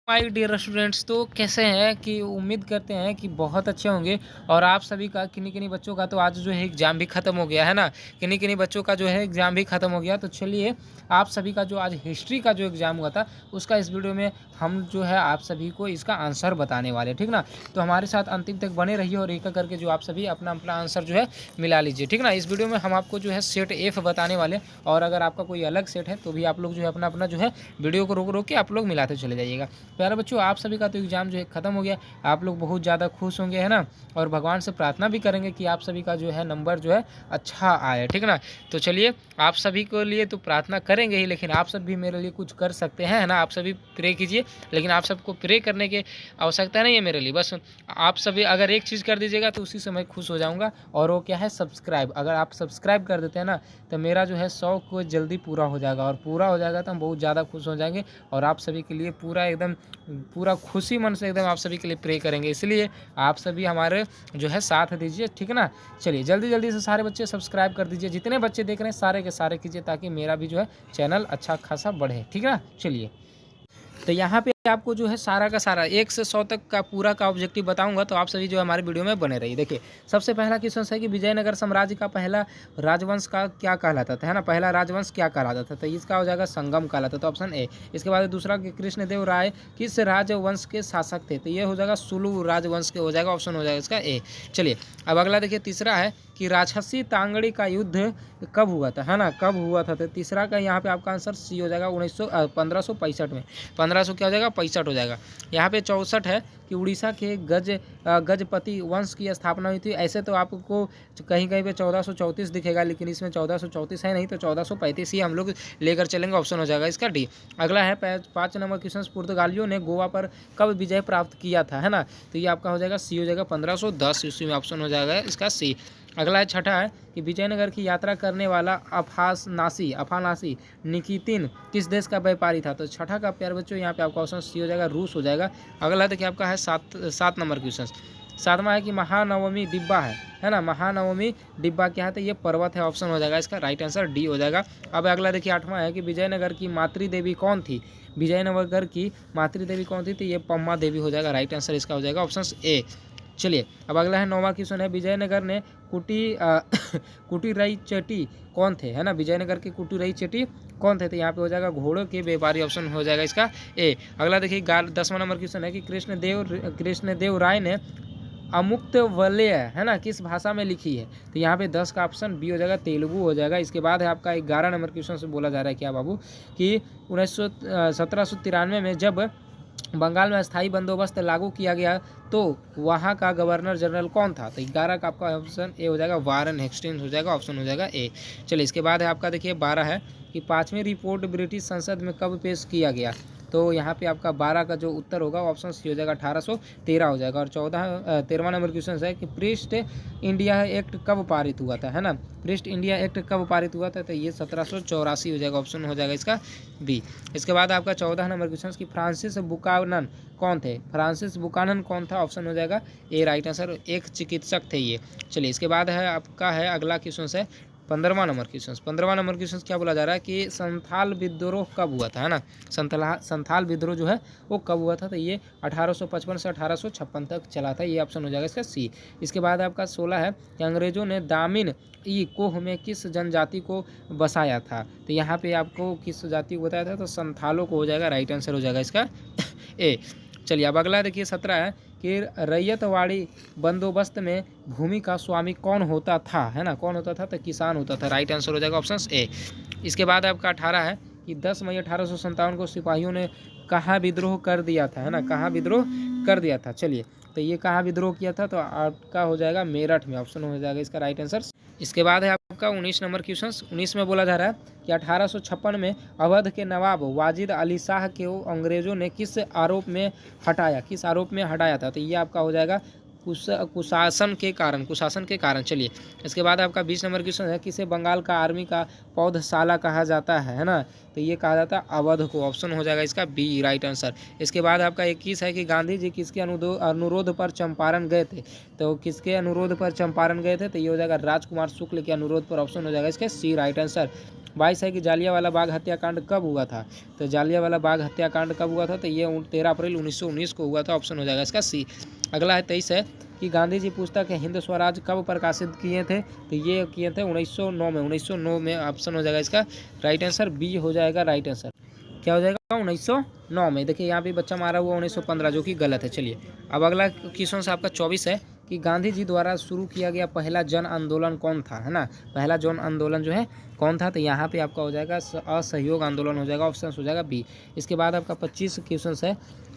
My dear students, तो कैसे हैं कि उम्मीद करते हैं कि बहुत अच्छे होंगे। और आप सभी का किन्हीं-किन्हीं बच्चों का तो आज जो है एग्ज़ाम भी ख़त्म हो गया है ना, किन्हीं-किन्हीं बच्चों का जो है एग्ज़ाम भी ख़त्म हो गया। तो चलिए, आप सभी का जो आज हिस्ट्री का जो एग्ज़ाम हुआ था, उसका इस वीडियो में हम जो है आप सभी को इसका आंसर बताने वाले हैं, ठीक ना? तो हमारे साथ अंतिम तक बने रहिए और एक-एक करके जो आप सभी अपना-अपना आंसर जो है मिला लीजिए, ठीक ना? इस वीडियो में हम आपको जो है सेट एफ बताने वाले हैं, और अगर आपका कोई अलग सेट है तो भी आप लोग जो है अपना-अपना जो है वीडियो को रोक-रोक के आप लोग मिलाते चले जाइएगा। प्यारे बच्चों, आप सभी का तो एग्ज़ाम जो है ख़त्म हो गया। आप लोग बहुत ज़्यादा खुश होंगे, है ना? और भगवान से प्रार्थना भी करेंगे कि आप सभी का जो है नंबर जो है अच्छा आए, ठीक ना? तो चलिए, आप सभी के लिए तो प्रार्थना करेंगे ही, लेकिन आप सब भी मेरे लिए कुछ कर सकते हैं, है ना? आप सभी प्रे कीजिए, लेकिन आप सबको प्रे करने की आवश्यकता नहीं है मेरे लिए। बस आप सभी अगर एक चीज़ कर दीजिएगा तो उसी से मैं खुश हो जाऊँगा, और वो क्या है, सब्सक्राइब। अगर आप सब्सक्राइब कर देते हैं ना, तो मेरा जो है शौक को जल्दी पूरा हो जाएगा, और पूरा हो जाएगा तो हम बहुत ज़्यादा खुश हो जाएँगे, और आप सभी के लिए पूरा एकदम पूरा खुशी मन से एकदम आप सभी के लिए प्रे करेंगे। इसलिए आप सभी हमारे जो है साथ दीजिए, ठीक है ना? चलिए, जल्दी-जल्दी से सारे बच्चे सब्सक्राइब कर दीजिए। जितने बच्चे देख रहे हैं सारे के सारे कीजिए, ताकि मेरा भी जो है चैनल अच्छा खासा बढ़े, ठीक है ना? चलिए, तो यहाँ पे आपको जो है सारा का सारा 1 से 100 तक का पूरा का ऑब्जेक्टिव बताऊँगा, तो आप सभी जो है हमारे वीडियो में बने रहिए। देखिए, सबसे पहला क्वेश्चन है कि विजयनगर साम्राज्य का पहला राजवंश का क्या कहलाता था, है ना? पहला राजवंश क्या कहलाता था? तो इसका हो जाएगा संगम कहलाता था, तो ऑप्शन ए। इसके बाद दूसरा कि कृष्णदेव राय किस राजवंश के शासक थे? तो ये हो जाएगा सुलु राजवंश के हो जाएगा, ऑप्शन हो जाएगा इसका ए। चलिए, अब अगला देखिए, तीसरा है कि राक्षसी तांगड़ी का युद्ध कब हुआ था, है ना? कब हुआ था? तो तीसरा का यहाँ पे आपका आंसर सी हो जाएगा, 1565 में। 1500 क्या हो जाएगा, 65 हो जाएगा। यहाँ पे 64 है कि उड़ीसा के गजपति वंश की स्थापना हुई थी। ऐसे तो आपको कहीं-कहीं पे 1434 दिखेगा, लेकिन इसमें 1434 है नहीं, तो 1435 ही हम लोग लेकर चलेंगे, ऑप्शन हो जाएगा इसका डी। अगला है 5 नंबर क्वेश्चन, पुर्तगालियों ने गोवा पर कब विजय प्राप्त किया था, है ना? तो ये आपका हो जाएगा सी हो जाएगा, 1510 ईस्वी में, ऑप्शन हो जाएगा इसका सी। अगला है छठा है कि विजयनगर की यात्रा करने वाला अफानासी निकितिन किस देश का व्यापारी था? तो छठा का प्यारे बच्चों यहाँ पे आपका ऑप्शन सी हो जाएगा, रूस हो जाएगा। अगला देखिए आपका है 7 नंबर क्वेश्चन। सातवां है कि महानवमी डिब्बा है ना? महानवमी डिब्बा क्या है? तो ये पर्वत है, ऑप्शन हो जाएगा इसका राइट आंसर डी हो जाएगा। अब अगला देखिए 8वां है कि विजयनगर की मातृदेवी कौन थी? विजयनगर की मातृदेवी कौन थी? तो ये पम्मा देवी हो जाएगा, राइट आंसर इसका हो जाएगा ऑप्शन ए। चलिए, अब अगला है 9वां क्वेश्चन है, विजयनगर ने कुटीरई चेटी कौन थे, है ना? विजयनगर के कुटीरई चेटी कौन थे? तो यहाँ पे हो जाएगा घोड़ों के व्यापारी, ऑप्शन हो जाएगा इसका ए। अगला देखिए 10वां नंबर क्वेश्चन है कि कृष्णदेव राय ने अमुक्तवल्य, है ना, किस भाषा में लिखी है? तो यहाँ पे 10 का ऑप्शन बी हो जाएगा, तेलुगु हो जाएगा। इसके बाद है आपका 11 नंबर क्वेश्चन से बोला जा रहा है क्या बाबू कि 1793 में जब बंगाल में अस्थाई बंदोबस्त लागू किया गया, तो वहाँ का गवर्नर जनरल कौन था? तो 11 का आपका ऑप्शन ए हो जाएगा, वारन हेस्टिंग्स हो जाएगा, ऑप्शन हो जाएगा ए। चलिए, इसके बाद है आपका देखिए 12 है कि 5वीं रिपोर्ट ब्रिटिश संसद में कब पेश किया गया? तो यहाँ पे आपका 12 का जो उत्तर होगा, ऑप्शन सी हो जाएगा, 1813 हो जाएगा। और 13वां नंबर क्वेश्चन है कि प्रीस्ट इंडिया एक्ट कब पारित हुआ था, है ना? प्रीस्ट इंडिया एक्ट कब पारित हुआ था? तो ये 1784 हो जाएगा, ऑप्शन हो जाएगा इसका बी। इसके बाद आपका 14 नंबर क्वेश्चन कि फ्रांसिस बुकानन कौन थे? फ्रांसिस बुकानन कौन था? ऑप्शन हो जाएगा ए राइट आंसर, एक चिकित्सक थे ये। चलिए, इसके बाद है आपका है अगला क्वेश्चन है 15वां नंबर क्वेश्चन। 15वां नंबर क्वेश्चन क्या बोला जा रहा है कि संथाल विद्रोह कब हुआ था, है ना? संथाल विद्रोह जो है वो कब हुआ था? तो ये 1855 से 1856 तक चला था, ये ऑप्शन हो जाएगा इसका सी। इसके बाद आपका 16 है कि अंग्रेजों ने दामिन ई कोह में किस जनजाति को बसाया था? तो यहाँ पे आपको किस जाति को बताया था? तो संथालों को हो जाएगा, राइट आंसर हो जाएगा इसका ए। चलिए, अब अगला देखिए 17 है कि रैयतवाड़ी बंदोबस्त में भूमि का स्वामी कौन होता था, है ना? कौन होता था? तो किसान होता था, राइट आंसर हो जाएगा ऑप्शन ए। इसके बाद आपका 18 है कि 10 मई 1857 को सिपाहियों ने कहाँ विद्रोह कर दिया था, है ना? कहाँ विद्रोह कर दिया था? चलिए, तो ये कहाँ विद्रोह किया था? तो आपका हो जाएगा मेरठ में, ऑप्शन हो जाएगा इसका राइट आंसर। इसके बाद है आपका 19 नंबर क्वेश्चन। 19 में बोला जा रहा है कि 1856 में अवध के नवाब वाजिद अली शाह को अंग्रेजों ने किस आरोप में हटाया था? तो ये आपका हो जाएगा कुशासन के कारण। चलिए, इसके बाद आपका 20 नंबर क्वेश्चन है किसे बंगाल का आर्मी का पौधशाला कहा जाता है ना? तो ये कहा जाता है अवध को, ऑप्शन हो जाएगा इसका बी राइट आंसर। इसके बाद आपका 21 है कि गांधी जी किसके अनुरोध पर चंपारण गए थे? तो किसके अनुरोध पर चंपारण गए थे? तो ये हो जाएगा राजकुमार शुक्ल के अनुरोध पर, ऑप्शन हो जाएगा इसका सी राइट आंसर। 22 है कि जालियांवाला बाग हत्याकांड कब हुआ था? तो जालियांवाला बाग हत्याकांड कब हुआ था? तो ये 13 अप्रैल 1919 को हुआ था। ऑप्शन हो जाएगा इसका सी। अगला है 23 है कि गांधी जी पुस्तक हिंद स्वराज कब प्रकाशित किए थे? तो ये किए थे 1909 में। 1909 में ऑप्शन हो जाएगा इसका राइट आंसर बी हो जाएगा राइट आंसर। क्या हो जाएगा 1909 में। देखिए यहाँ पे बच्चा मारा हुआ 1915 जो कि गलत है। चलिए अब अगला क्वेश्चन से आपका 24 है कि गांधी जी द्वारा शुरू किया गया पहला जन आंदोलन कौन था, है ना? पहला जन आंदोलन जो है कौन था? तो यहाँ पे आपका हो जाएगा असहयोग आंदोलन हो जाएगा। ऑप्शन हो जाएगा बी। इसके बाद आपका 25 क्वेश्चन है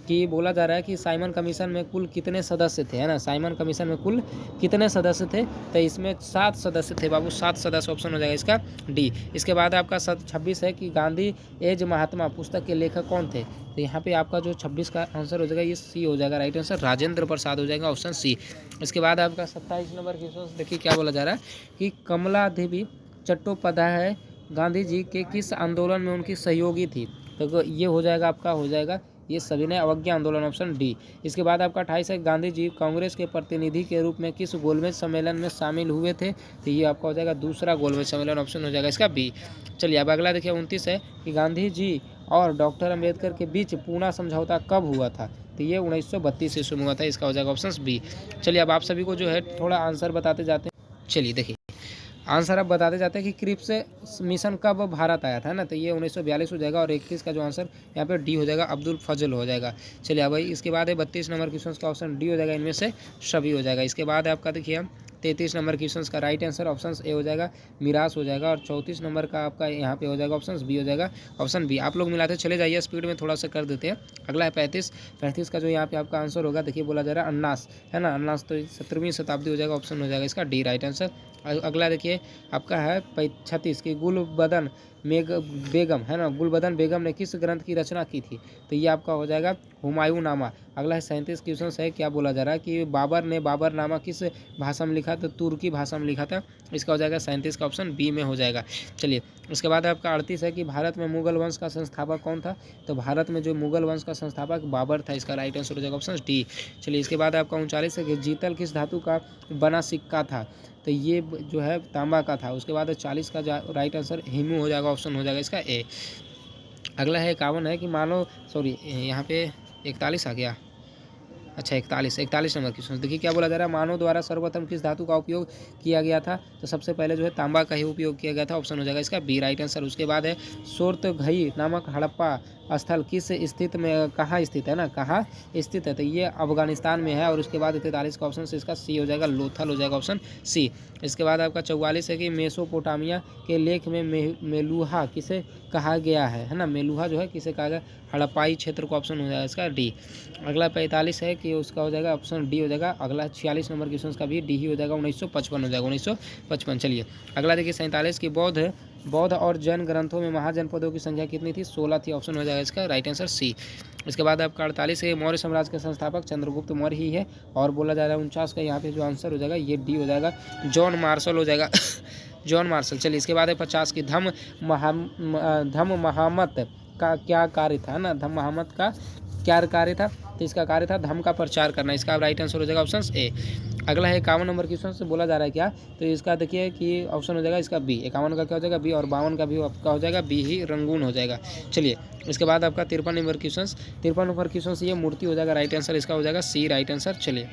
कि बोला जा रहा है कि साइमन कमीशन में कुल कितने सदस्य थे, है ना? साइमन कमीशन में कुल कितने सदस्य थे? तो इसमें 7 सदस्य थे बाबू, 7 सदस्य। ऑप्शन हो जाएगा इसका डी। इसके बाद आपका 26 है कि गांधी एज महात्मा पुस्तक के लेखक कौन थे? तो यहाँ पे आपका जो 26 का आंसर हो जाएगा ये सी हो जाएगा राइट आंसर। राजेंद्र प्रसाद हो जाएगा ऑप्शन सी। इसके बाद आपका 27 नंबर क्वेश्चन देखिए क्या बोला जा रहा है कि कमला देवी चट्टोपाध्याय गांधी जी के किस आंदोलन में उनकी सहयोगी थी? तो ये हो जाएगा आपका हो जाएगा ये सभी ने अवज्ञा आंदोलन। Option D. इसके बाद आपका 28 है गांधी जी कांग्रेस के प्रतिनिधि के रूप में किस गोलमेज सम्मेलन में शामिल हुए थे? तो ये आपका हो जाएगा दूसरा गोलमेज सम्मेलन। ऑप्शन हो जाएगा इसका बी। चलिए अब अगला देखिए 29 है कि गांधी जी और डॉक्टर अम्बेडकर के बीच पूना समझौता कब हुआ था? तो ये 1932 ईस्वी में हुआ था। इसका हो जाएगा ऑप्शन बी। चलिए अब आप सभी को जो है थोड़ा आंसर बताते जाते हैं। चलिए देखिए आंसर अब बताते जाते हैं कि क्रिप्स मिशन कब भारत आया था ना? तो ये 1942 हो जाएगा। और 31 का जो आंसर यहाँ पे डी हो जाएगा अब्दुल फजल हो जाएगा। चलिए भाई इसके बाद है 32 नंबर क्वेश्चन का ऑप्शन डी हो जाएगा। इनमें से सभी हो जाएगा। इसके बाद आपका देखिए 33 नंबर क्वेश्चन का राइट आंसर ऑप्शन ए हो जाएगा मिरास हो जाएगा। और 34 नंबर का आपका यहाँ पे हो जाएगा ऑप्शन बी हो जाएगा ऑप्शन बी। आप लोग मिलाते चले जाइए, स्पीड में थोड़ा सा कर देते हैं। अगला है 35 का जो यहाँ पे आपका आंसर होगा देखिए बोला जा रहा है अन्नास, है ना? अन्नास तो 17वीं शताब्दी हो जाएगा। ऑप्शन हो जाएगा इसका डी राइट आंसर। अगला देखिए आपका है 36 की गुलबदन बेगम, है ना? गुलबदन बेगम ने किस ग्रंथ की रचना की थी? तो ये आपका हो जाएगा हुमायूं नामा। अगला है 37 क्वेश्चन है क्या बोला जा रहा है कि बाबर ने बाबरनामा किस भाषा में लिखा? तो तुर्की भाषा में लिखा था। इसका हो जाएगा 37 का ऑप्शन बी में हो जाएगा। चलिए उसके बाद आपका 38 है कि भारत में मुगल वंश का संस्थापक कौन था? तो भारत में जो मुगल वंश का संस्थापक बाबर था। इसका राइट आंसर हो जाएगा ऑप्शन डी। चलिए इसके बाद आपका 39 है कि जीतल किस धातु का बना सिक्का था? तो ये जो है तांबा का था। उसके बाद 40 का राइट आंसर हेमू हो जाएगा। ऑप्शन हो जाएगा इसका ए। अगला है 51 है कि मानो सॉरी यहाँ पे 41 आ गया। अच्छा 41 नंबर क्वेश्चन देखिए क्या बोला जा रहा है मानव द्वारा सर्वप्रथम किस धातु का उपयोग किया गया था? तो सबसे पहले जो है तांबा का ही उपयोग किया गया था। ऑप्शन हो जाएगा इसका बी राइट आंसर। उसके बाद है सोर्तघई नामक हड़प्पा स्थल किस स्थित में कहाँ स्थित है ना? कहाँ स्थित है? तो ये अफगानिस्तान में है। और उसके बाद 43 का ऑप्शन इसका सी हो जाएगा लोथल हो जाएगा ऑप्शन सी। इसके बाद आपका 44 है कि मेसोपोटामिया के लेख में मेलुहा किसे कहा गया है ना? मेलुहा जो है किसे कहा गया? हड़प्पाई क्षेत्र को। ऑप्शन हो जाएगा इसका डी। अगला 45 है कि उसका हो जाएगा ऑप्शन डी हो जाएगा। अगला 46 नंबर क्वेश्चन का भी डी ही हो जाएगा 1955 हो जाएगा 1955। चलिए अगला देखिए 47 की बौद्ध और जैन ग्रंथों में महाजनपदों की संख्या कितनी थी? 16 थी। ऑप्शन हो जाएगा इसका राइट आंसर सी। इसके बाद आपका 48 है मौर्य साम्राज्य के संस्थापक चंद्रगुप्त मौर्य ही है। और बोला जा रहा है 49 का यहाँ पे जो आंसर हो जाएगा ये डी हो जाएगा जॉन मार्शल हो जाएगा जॉन मार्शल। चलिए इसके बाद है 50 की धम्म महामत का क्या कार्य था ना? धम्म महामत का क्या कार्य था? तो इसका कार्य था धर्म का प्रचार करना। इसका राइट आंसर हो जाएगा ऑप्शन ए। अगला है 51 नंबर क्वेश्चन से बोला जा रहा है क्या? तो इसका देखिए कि ऑप्शन हो जाएगा इसका बी। 51 का क्या हो जाएगा बी। और 52 का भी आपका हो जाएगा बी ही रंगून हो जाएगा। चलिए इसके बाद आपका 53 नंबर क्वेश्चन से ये मूर्ति हो जाएगा राइट आंसर। इसका हो जाएगा सी राइट आंसर। चलिए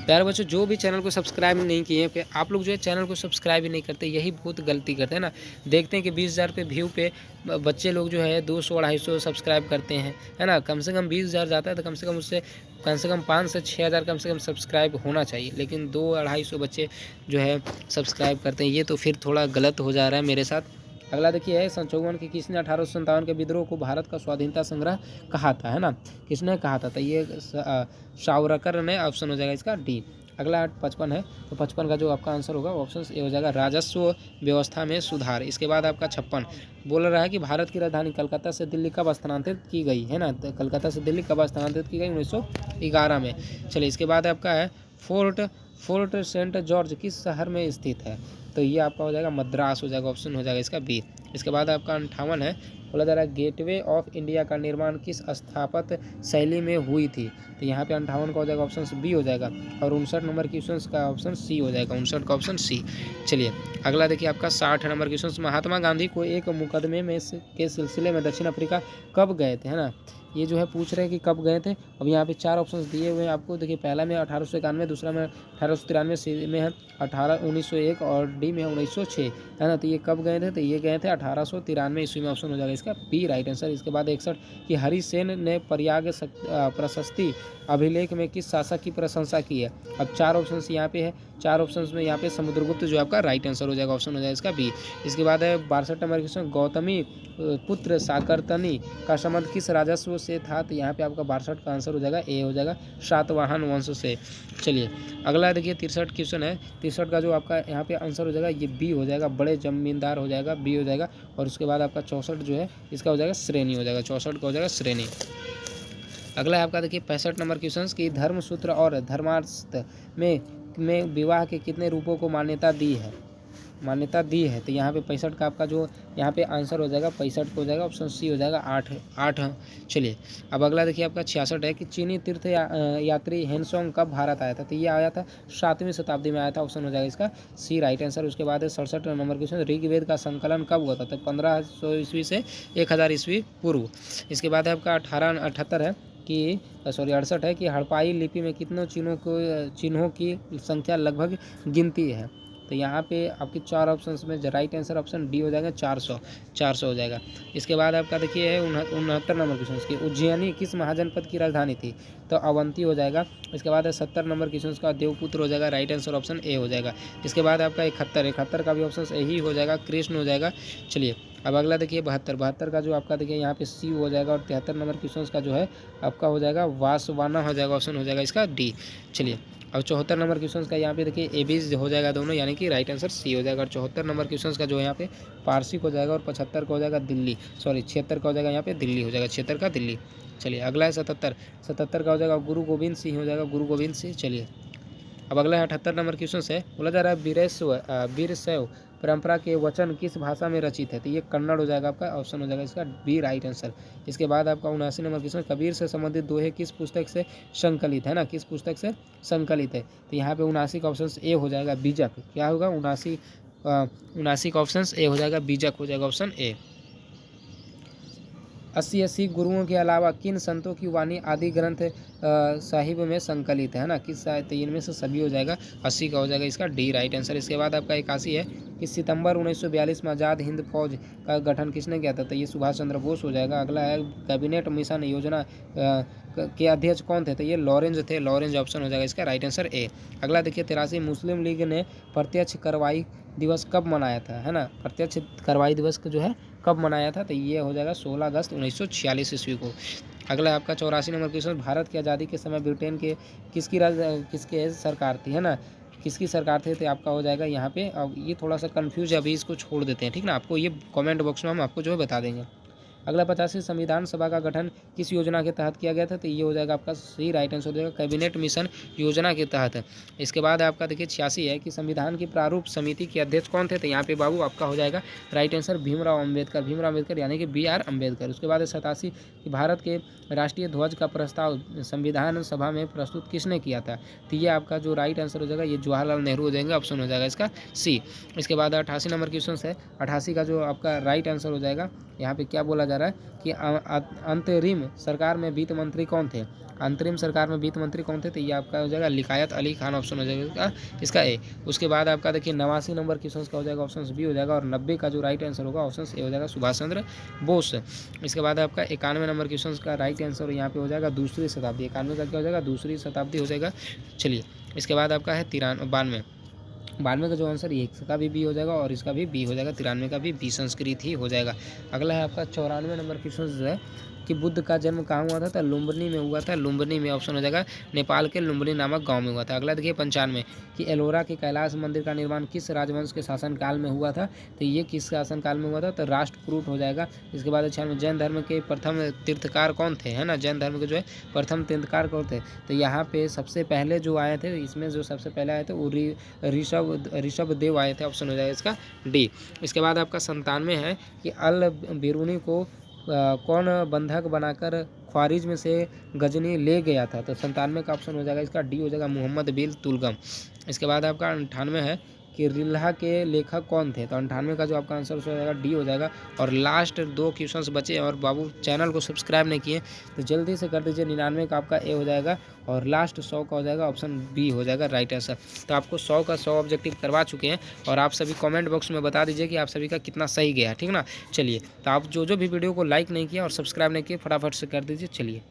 प्यारे बच्चों जो भी चैनल को सब्सक्राइब नहीं किए पे आप लोग जो है चैनल को सब्सक्राइब ही नहीं करते, यही बहुत गलती करते हैं ना। देखते हैं कि 20,000 पे व्यू पे बच्चे लोग जो है 200-250 सब्सक्राइब करते हैं, है ना। कम से कम 20,000 जाता है तो कम से कम उससे कम से कम 5 से 6,000 कम से कम सब्सक्राइब होना चाहिए। लेकिन 200-250 बच्चे जो है सब्सक्राइब करते हैं, ये तो फिर थोड़ा गलत हो जा रहा है मेरे साथ। अगला देखिए है 57 की किसने 1857 के विद्रोह को भारत का स्वाधीनता संग्रह कहा था, है ना। किसने कहा था? तो ये सावरकर ने। ऑप्शन हो जाएगा इसका डी। अगला 55 है तो 55 का जो आपका आंसर होगा ऑप्शन ए हो जाएगा राजस्व व्यवस्था में सुधार। इसके बाद आपका 56 बोल रहा है कि भारत की राजधानी कलकत्ता से दिल्ली कब स्थानांतरित की गई, है ना। तो कलकत्ता से दिल्ली कब स्थानांतरित की गई? 1911 में। चलिए इसके बाद आपका है फोर्ट सेंट जॉर्ज किस शहर में स्थित है? तो ये आपका हो जाएगा मद्रास हो जाएगा। ऑप्शन हो जाएगा इसका बी। इसके बाद आपका 58 है, बोला जा रहा है गेटवे ऑफ इंडिया का निर्माण किस स्थापत्य शैली में हुई थी। तो यहाँ पे 58 का हो जाएगा ऑप्शन बी हो जाएगा, और 59 नंबर क्वेश्चन का ऑप्शन सी हो जाएगा, 59 का ऑप्शन सी। चलिए अगला देखिए आपका 60 नंबर क्वेश्चन, महात्मा गांधी को एक मुकदमे में के सिलसिले में दक्षिण अफ्रीका कब गए थे, है ना। ये जो है पूछ रहे हैं कि कब गए थे। अब यहाँ पे 4 ऑप्शंस दिए हुए हैं आपको। देखिए पहला में 1891, दूसरा में 1893, सी में है 1901 और डी में है 1906, है ना। तो ये कब गए थे, तो ये गए थे 1893 ईस्वी में, ऑप्शन हो जाएगा इसका बी राइट आंसर। इसके बाद 61 कि हरिसेन ने प्रयाग प्रशस्ति अभिलेख में किस शासक की प्रशंसा की है। अब 4 ऑप्शंस यहाँ पे है, 4 ऑप्शंस में यहाँ पे समुद्रगुप्त जो आपका राइट आंसर हो जाएगा, ऑप्शन हो जाएगा इसका बी। इसके बाद है 62 नंबर क्वेश्चन, गौतमी पुत्र साकर्तनी का संबंध किस राजस्व से था। तो यहाँ पे आपका 62 का आंसर हो जाएगा ए हो जाएगा, सातवाहन वंश से। चलिए अगला देखिए 63 क्वेश्चन है, 63 का जो आपका यहाँ पे आंसर हो जाएगा ये बी हो जाएगा, बड़े जमींदार हो जाएगा, बी हो जाएगा। और उसके बाद आपका 64 जो है इसका हो जाएगा श्रेणी हो जाएगा, 64 का हो जाएगा श्रेणी। अगला है आपका देखिए 65 नंबर क्वेश्चन की धर्मसूत्र और धर्मार्थ में विवाह के कितने रूपों को मान्यता दी है। तो यहाँ पे 65 का आपका जो यहाँ पे आंसर हो जाएगा 65 को हो जाएगा, ऑप्शन सी हो जाएगा 8। चलिए अब अगला देखिए आपका 66 है कि चीनी तीर्थ यात्री हेनसोंग कब भारत आया था। तो ये आया था 7वीं शताब्दी में आया था, ऑप्शन हो जाएगा इसका सी राइट आंसर। उसके बाद है 67 नंबर क्वेश्चन, ऋग्वेद का संकलन कब हुआ था। तो 1500 ईस्वी से 1000 ईस्वी पूर्व। इसके बाद है आपका 68 है कि 68 है कि हड़प्पाई लिपि में कितनों चिन्हों की संख्या लगभग गिनती है। तो यहाँ पे आपके 4 ऑप्शंस में राइट आंसर ऑप्शन डी हो जाएगा, 400 हो जाएगा। इसके बाद आपका देखिए है 69 नंबर क्वेश्चन की उज्जैनी किस महाजनपद की राजधानी थी। तो अवंती हो जाएगा। इसके बाद है 70 नंबर क्वेश्चन का देवपुत्र हो जाएगा, राइट आंसर ऑप्शन ए हो जाएगा। इसके बाद आपका 71 का भी ऑप्शन यही हो जाएगा, कृष्ण हो जाएगा। चलिए अब अगला देखिए 72 का जो आपका देखिए यहाँ पे सी हो जाएगा, और 73 नंबर क्वेश्चन का जो है आपका हो जाएगा वासवाना हो जाएगा, ऑप्शन हो जाएगा इसका डी। चलिए और 74 नंबर क्वेश्चन का यहाँ पे देखिए ए बी हो जाएगा दोनों, यानी कि राइट आंसर सी हो जाएगा। और 74 नंबर क्वेश्चन का जो है यहाँ पे पारसी हो जाएगा, और 75 का हो जाएगा दिल्ली, 76 का हो जाएगा यहाँ पे दिल्ली हो जाएगा, 76 का दिल्ली। चलिए अगला है 77 का हो जाएगा गुरु गोविंद सिंह हो जाएगा, गुरु गोविंद सिंह। चलिए अब अगला है 78 नंबर क्वेश्चन है, बोला जा रहा है वीरशैव परंपरा के वचन किस भाषा में रचित है। तो ये कन्नड़ हो जाएगा आपका, ऑप्शन हो जाएगा इसका बी राइट आंसर। इसके बाद आपका 79 नंबर क्वेश्चन, कबीर से संबंधित दोहे किस पुस्तक से संकलित है ना, किस पुस्तक से संकलित है। तो यहाँ पे 79 का ऑप्शन ए हो जाएगा बीजक। क्या होगा 79 का ऑप्शन ए हो जाएगा बीजक हो जाएगा, ऑप्शन ए। 80 गुरुओं के अलावा किन संतों की वाणी आदि ग्रंथ साहिब में संकलित है ना, किस तो इनमें से सभी हो जाएगा, 80 का हो जाएगा इसका डी राइट आंसर। इसके बाद आपका 81 है कि सितंबर 1942 में आज़ाद हिंद फौज का गठन किसने किया था। तो ये सुभाष चंद्र बोस हो जाएगा। अगला है कैबिनेट मिशन योजना के अध्यक्ष कौन थे। तो ये लॉरेंस थे, लॉरेंस ऑप्शन हो जाएगा इसका राइट आंसर ए। अगला देखिए 83 मुस्लिम लीग ने प्रत्यक्ष कार्रवाई दिवस कब मनाया था, है ना। प्रत्यक्ष कार्रवाई दिवस जो है कब मनाया था। तो ये हो जाएगा 16 अगस्त 1946 ईस्वी को। अगला आपका 84 नंबर क्वेश्चन, भारत की आज़ादी के समय ब्रिटेन के किसके सरकार थी, है ना, किसकी सरकार थी। तो आपका हो जाएगा यहाँ पे। अब ये थोड़ा सा कंफ्यूज है, अभी इसको छोड़ देते हैं, ठीक ना। आपको ये कमेंट बॉक्स में हम आपको जो है बता देंगे। अगला 85 संविधान सभा का गठन किस योजना के तहत किया गया था। तो ये हो जाएगा आपका सी राइट आंसर हो जाएगा, कैबिनेट मिशन योजना के तहत। इसके बाद आपका देखिए 86 है कि संविधान की प्रारूप समिति के अध्यक्ष कौन थे। तो यहाँ पे बाबू आपका हो जाएगा राइट आंसर भीमराव अम्बेडकर यानी कि बी आर अम्बेडकर। उसके बाद 87 कि भारत के राष्ट्रीय ध्वज का प्रस्ताव संविधान सभा में प्रस्तुत किसने किया था। तो ये आपका जो राइट आंसर हो जाएगा ये जवाहरलाल नेहरू हो जाएंगे, ऑप्शन हो जाएगा इसका सी। इसके बाद 88 नंबर क्वेश्चन है, 88 का जो आपका राइट आंसर हो जाएगा यहाँ पे क्या बोला जा रहा है कि अंतरिम सरकार में वित्त मंत्री कौन थे। अंतरिम सरकार में वित्त मंत्री कौन थे। तो ये आपका हो जाएगा लिकायत अली खान, ऑप्शन हो जाएगा इसका ए। उसके बाद आपका देखिए 89 नंबर क्वेश्चन का हो जाएगा ऑप्शन बी हो जाएगा, और 90 का जो राइट आंसर होगा ऑप्शन ए हो जाएगा सुभाष चंद्र बोस। इसके बाद आपका 91 नंबर क्वेश्चन का राइट आंसर यहाँ पे हो जाएगा दूसरी शताब्दी। 91 का क्या हो जाएगा दूसरी शताब्दी हो जाएगा। चलिए इसके बाद आपका है 92 का जो आंसर ये इसका भी बी हो जाएगा, और इसका भी बी हो जाएगा। 93 का भी बी संस्कृत ही हो जाएगा। अगला है आपका 94 नंबर क्वेश्चन जो है कि बुद्ध का जन्म कहाँ हुआ था, तो लुम्बिनी में हुआ था। लुम्बिनी में ऑप्शन हो जाएगा, नेपाल के लुम्बिनी नामक गांव में हुआ था। अगला देखिए 95 कि एलोरा के कैलाश मंदिर का निर्माण किस राजवंश के शासनकाल में हुआ था, तो ये किस शासनकाल में हुआ था, तो राष्ट्रकूट हो जाएगा। इसके बाद 96 जैन धर्म के प्रथम तीर्थकार कौन थे, है ना, जैन धर्म के जो है प्रथम तीर्थकार कौन थे, तो यहाँ पे सबसे पहले जो आए थे, इसमें जो सबसे पहले आए थे वो ऋषभ देव आए थे। ऑप्शन हो जाएगा इसका डी। इसके बाद आपका 97 है कि अल बिरूनी को कौन बंधक बनाकर ख्वारिज्म से गजनी ले गया था, तो 97 का ऑप्शन हो जाएगा इसका डी हो जाएगा, मोहम्मद बिन तुलगम। इसके बाद आपका 98 है कि रिल्हा के लेखक कौन थे, तो 98 का जो आपका आंसर हो जाएगा डी हो जाएगा। और लास्ट 2 क्वेश्चंस बचे और बाबू चैनल को सब्सक्राइब नहीं किए तो जल्दी से कर दीजिए। 99 का आपका ए हो जाएगा और लास्ट 100 का हो जाएगा ऑप्शन बी हो जाएगा राइट आंसर। तो आपको 100 का 100 ऑब्जेक्टिव करवा चुके हैं और आप सभी कमेंट बॉक्स में बता दीजिए कि आप सभी का कितना सही गया, ठीक ना। चलिए, तो आप जो भी वीडियो को लाइक नहीं किया और सब्सक्राइब नहीं किया फटाफट से कर दीजिए। चलिए।